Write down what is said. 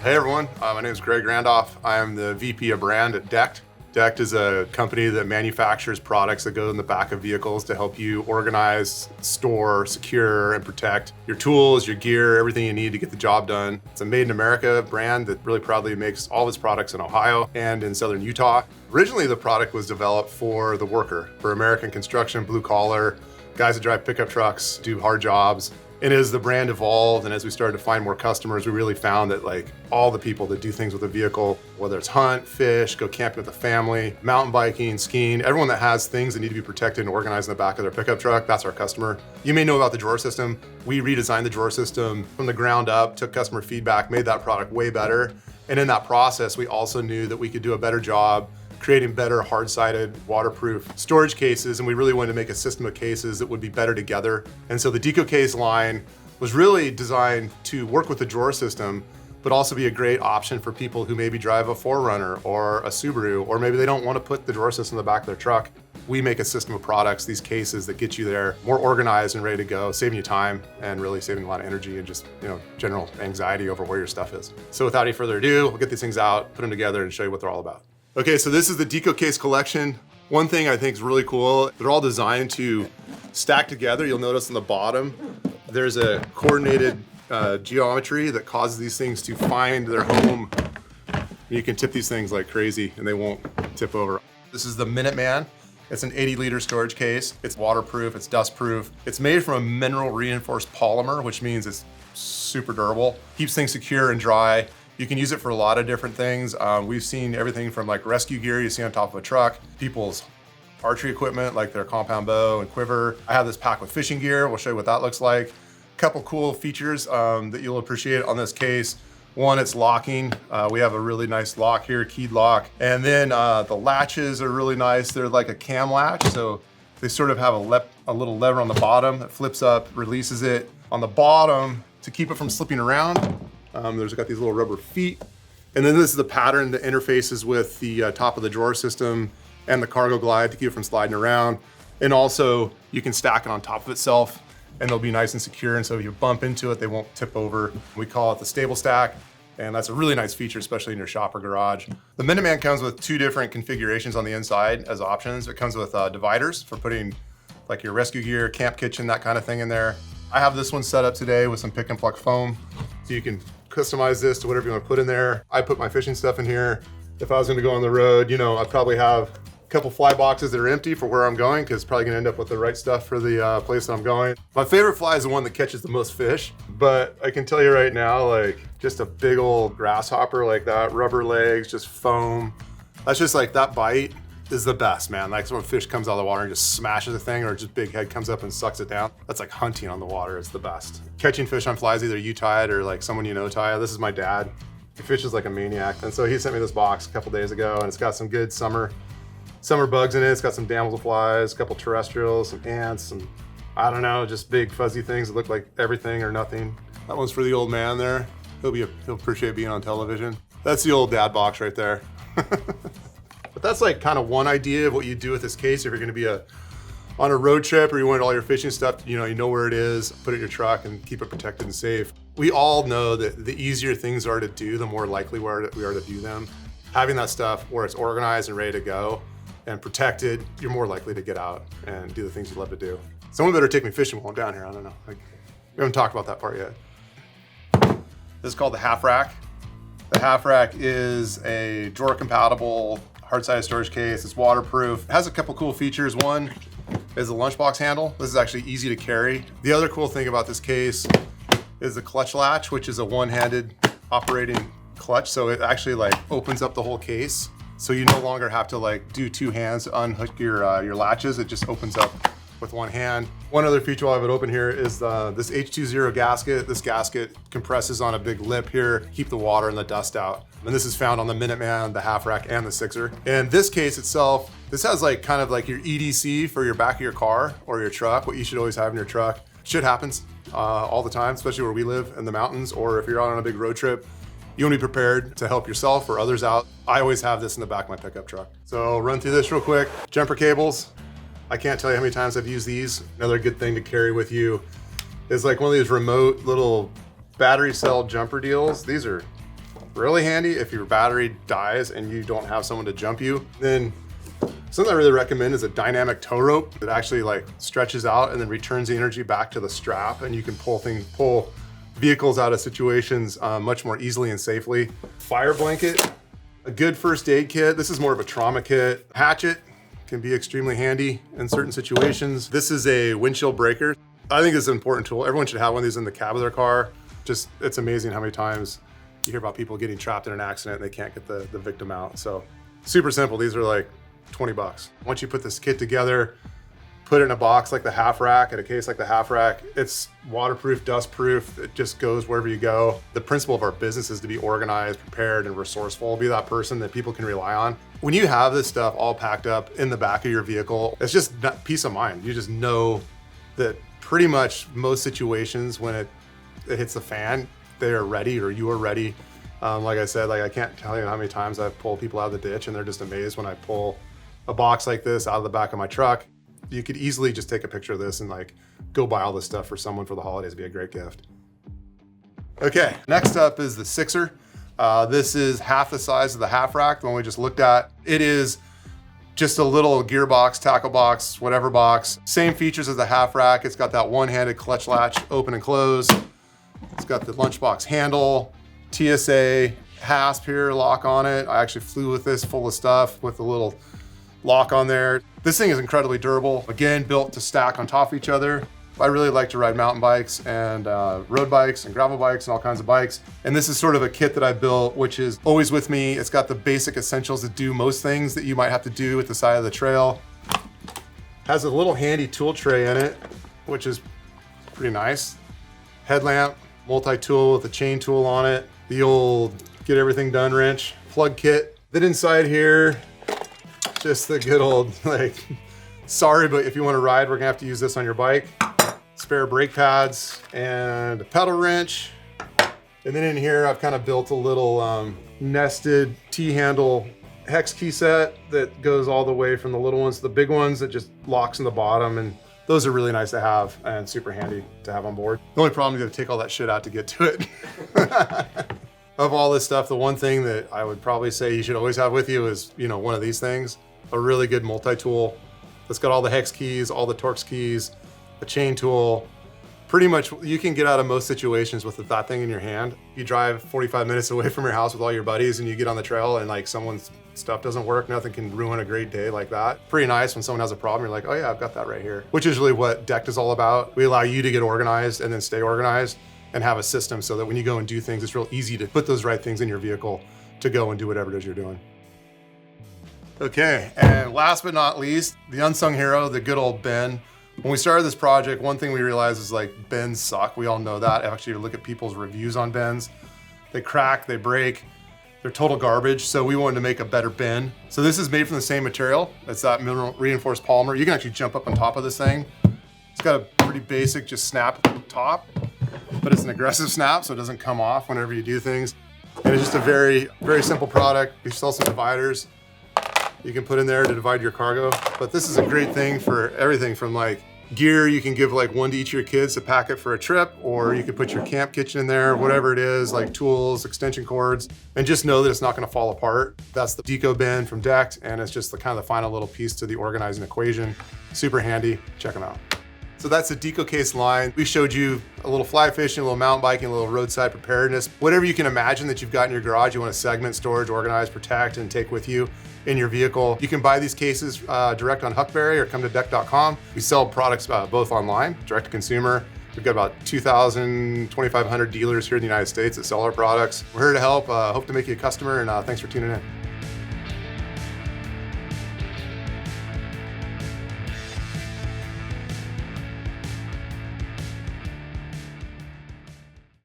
Hey everyone, my name is Gregory Randolph. I am the VP of brand at DECKED. DECKED is a company that manufactures products that go in the back of vehicles to help you organize, store, secure, and protect your tools, your gear, everything you need to get the job done. It's a made in America brand that really proudly makes all of its products in Ohio and in southern Utah. Originally, the product was developed for the worker, for American construction, blue collar, guys that drive pickup trucks, do hard jobs. And as the brand evolved and as we started to find more customers, we really found that like all the people that do things with a vehicle, whether it's hunt, fish, go camping with the family, mountain biking, skiing, everyone that has things that need to be protected and organized in the back of their pickup truck, that's our customer. You may know about the drawer system. We redesigned the drawer system from the ground up, took customer feedback, made that product way better. And in that process, we also knew that we could do a better job creating better hard-sided, waterproof storage cases, and we really wanted to make a system of cases that would be better together. And so the Deco Case line was really designed to work with the drawer system, but also be a great option for people who maybe drive a 4Runner or a Subaru, or maybe they don't want to put the drawer system in the back of their truck. We make a system of products, these cases that get you there more organized and ready to go, saving you time and really saving a lot of energy and just, general anxiety over where your stuff is. So without any further ado, we'll get these things out, put them together, and show you what they're all about. Okay, so this is the Deco Case collection. One thing I think is really cool, they're all designed to stack together. You'll notice on the bottom, there's a coordinated geometry that causes these things to find their home. You can tip these things like crazy and they won't tip over. This is the Minuteman. It's an 80-liter storage case. It's waterproof, it's dustproof. It's made from a mineral reinforced polymer, which means it's super durable. Keeps things secure and dry. You can use it for a lot of different things. We've seen everything from like rescue gear you see on top of a truck, people's archery equipment like their compound bow and quiver. I have this pack with fishing gear. We'll show you what that looks like. A couple cool features that you'll appreciate on this case. One, it's locking. We have a really nice lock here, keyed lock. And then the latches are really nice. They're like a cam latch. So they sort of have a little lever on the bottom that flips up, releases it. On the bottom to keep it from slipping around. There's got these little rubber feet. And then this is the pattern that interfaces with the top of the drawer system and the cargo glide to keep it from sliding around. And also you can stack it on top of itself and they'll be nice and secure. And so if you bump into it, they won't tip over. We call it the stable stack. And that's a really nice feature, especially in your shop or garage. The Minuteman comes with two different configurations on the inside as options. It comes with dividers for putting like your rescue gear, camp kitchen, that kind of thing in there. I have this one set up today with some pick and pluck foam. So you can customize this to whatever you want to put in there. I put my fishing stuff in here. If I was going to go on the road, I'd probably have a couple fly boxes that are empty for where I'm going because it's probably going to end up with the right stuff for the place that I'm going. My favorite fly is the one that catches the most fish, but I can tell you right now, like just a big old grasshopper like that, rubber legs, just foam. That's just like that bite is the best, man. Like when a fish comes out of the water and just smashes a thing or just big head comes up and sucks it down. That's like hunting on the water. It's the best. Catching fish on flies, either you tie it or like someone tie it. This is my dad. He fishes like a maniac. And so he sent me this box a couple days ago and it's got some good summer bugs in it. It's got some damselflies, a couple terrestrials, some ants, some, I don't know, just big fuzzy things that look like everything or nothing. That one's for the old man there. He'll appreciate being on television. That's the old dad box right there. But that's like kind of one idea of what you do with this case if you're going to be on a road trip or you want all your fishing stuff, you know where it is, put it in your truck and keep it protected and safe. We all know that the easier things are to do, the more likely we are to do them. Having that stuff where it's organized and ready to go and protected, you're more likely to get out and do the things you love to do. Someone better take me fishing while I'm down here. I don't know. We haven't talked about that part yet. This is called the Halfrack. The Halfrack is a drawer compatible hard-sided storage case. It's waterproof. It has a couple cool features. One is the lunchbox handle. This is actually easy to carry. The other cool thing about this case is the clutch latch, which is a one-handed operating clutch. So it actually like opens up the whole case. So you no longer have to like do two hands to unhook your latches. It just opens up with one hand. One other feature while I have it open here is this H20 gasket. This gasket compresses on a big lip here, keep the water and the dust out. And this is found on the Minuteman, the Halfrack, and the Sixer. And this case itself, this has like kind of like your EDC for your back of your car or your truck, what you should always have in your truck. Shit happens all the time, especially where we live in the mountains, or if you're out on a big road trip. You want to be prepared to help yourself or others out. I always have this in the back of my pickup truck. So I'll run through this real quick. Jumper cables. I can't tell you how many times I've used these. Another good thing to carry with you is like one of these remote little battery cell jumper deals. These are Really handy if your battery dies and you don't have someone to jump you. Then something I really recommend is a dynamic tow rope that actually like stretches out and then returns the energy back to the strap, and you can pull vehicles out of situations much more easily and safely. Fire blanket, a good first aid kit. This is more of a trauma kit. Hatchet can be extremely handy in certain situations. This is a windshield breaker. I think it's an important tool. Everyone should have one of these in the cab of their car. Just, it's amazing how many times you hear about people getting trapped in an accident and they can't get the victim out. So super simple. These are like 20 bucks. Once you put this kit together, put it in a box like the Halfrack, in a case like the Halfrack, it's waterproof, dustproof. It just goes wherever you go. The principle of our business is to be organized, prepared, and resourceful. Be that person that people can rely on. When you have this stuff all packed up in the back of your vehicle, it's just peace of mind. You just know that pretty much most situations when it hits the fan, they are ready, or you are ready. Like I said, like I can't tell you how many times I've pulled people out of the ditch and they're just amazed when I pull a box like this out of the back of my truck. You could easily just take a picture of this and like go buy all this stuff for someone for the holidays. It'd be a great gift. Okay, next up is the Sixer. This is half the size of the Halfrack, the one we just looked at. It is just a little gearbox, tackle box, whatever box. Same features as the Halfrack. It's got that one-handed clutch latch, open and close. It's got the lunchbox handle, TSA hasp here, lock on it. I actually flew with this full of stuff with a little lock on there. This thing is incredibly durable. Again, built to stack on top of each other. I really like to ride mountain bikes and road bikes and gravel bikes and all kinds of bikes. And this is sort of a kit that I built, which is always with me. It's got the basic essentials that do most things that you might have to do at the side of the trail. Has a little handy tool tray in it, which is pretty nice. Headlamp, multi-tool with a chain tool on it. The old get everything done wrench, plug kit. Then inside here, just the good old, like, sorry, but if you want to ride, we're gonna have to use this on your bike. Spare brake pads and a pedal wrench. And then in here, I've kind of built a little nested T-handle hex key set that goes all the way from the little ones to the big ones that just locks in the bottom. And those are really nice to have and super handy to have on board. The only problem is you have to take all that shit out to get to it. Of all this stuff, the one thing that I would probably say you should always have with you is, you know, one of these things, a really good multi-tool that's got all the hex keys, all the Torx keys, a chain tool. Pretty much you can get out of most situations with that thing in your hand. You drive 45 minutes away from your house with all your buddies and you get on the trail and like someone's stuff doesn't work, nothing can ruin a great day like that. Pretty nice when someone has a problem, you're like, oh yeah, I've got that right here. Which is really what DECKED is all about. We allow you to get organized and then stay organized and have a system so that when you go and do things, it's real easy to put those right things in your vehicle to go and do whatever it is you're doing. Okay, and last but not least, the unsung hero, the good old Ben. When we started this project, one thing we realized is like bends suck. We all know that. Actually, look at people's reviews on bends. They crack, they break, they're total garbage. So we wanted to make a better bend. So this is made from the same material. It's that mineral reinforced polymer. You can actually jump up on top of this thing. It's got a pretty basic just snap top, but it's an aggressive snap so it doesn't come off whenever you do things. And it's just a very, very simple product. We sell some dividers you can put in there to divide your cargo. But this is a great thing for everything from like gear. You can give like one to each of your kids to pack it for a trip, or you could put your camp kitchen in there, whatever it is, like tools, extension cords, and just know that it's not gonna fall apart. That's the Deco bin from DECKED, and it's just the kind of the final little piece to the organizing equation. Super handy, check them out. So that's the Deco case line. We showed you a little fly fishing, a little mountain biking, a little roadside preparedness. Whatever you can imagine that you've got in your garage, you want to segment, storage, organize, protect, and take with you in your vehicle. You can buy these cases direct on Huckberry or come to deck.com. We sell products both online, direct to consumer. We've got about 2,000, 2,500 dealers here in the United States that sell our products. We're here to help, hope to make you a customer, and thanks for tuning in.